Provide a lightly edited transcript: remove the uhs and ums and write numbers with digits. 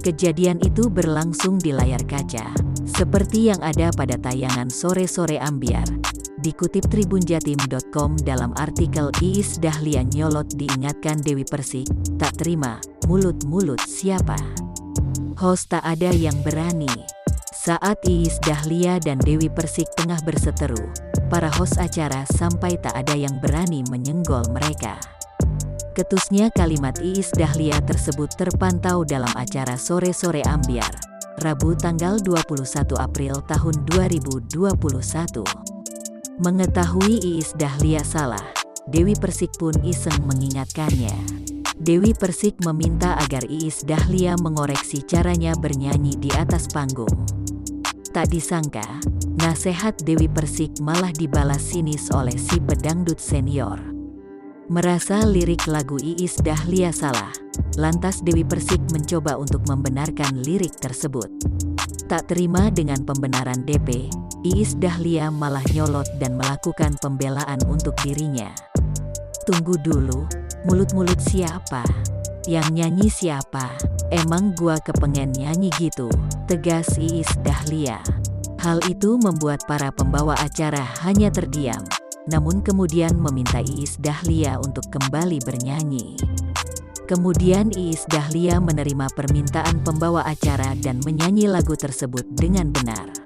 Kejadian itu berlangsung di layar kaca, seperti yang ada pada tayangan Sore-Sore Ambyar. Dikutip tribunjatim.com dalam artikel Iis Dahlia nyolot diingatkan Dewi Persik, tak terima, mulut-mulut siapa? Host tak ada yang berani. Saat Iis Dahlia dan Dewi Persik tengah berseteru, para host acara sampai tak ada yang berani menyenggol mereka. Ketusnya kalimat Iis Dahlia tersebut terpantau dalam acara Sore-Sore Ambyar, Rabu tanggal 21 April tahun 2021. Mengetahui Iis Dahlia salah, Dewi Persik pun iseng mengingatkannya. Dewi Persik meminta agar Iis Dahlia mengoreksi caranya bernyanyi di atas panggung. Tak disangka, nasihat Dewi Persik malah dibalas sinis oleh si pedangdut senior. Merasa lirik lagu Iis Dahlia salah, lantas Dewi Persik mencoba untuk membenarkan lirik tersebut. Tak terima dengan pembenaran DP, Iis Dahlia malah nyolot dan melakukan pembelaan untuk dirinya. Tunggu dulu, mulut-mulut siapa? Yang nyanyi siapa? Emang gua kepengen nyanyi gitu, tegas Iis Dahlia. Hal itu membuat para pembawa acara hanya terdiam, namun kemudian meminta Iis Dahlia untuk kembali bernyanyi. Kemudian Iis Dahlia menerima permintaan pembawa acara dan menyanyi lagu tersebut dengan benar.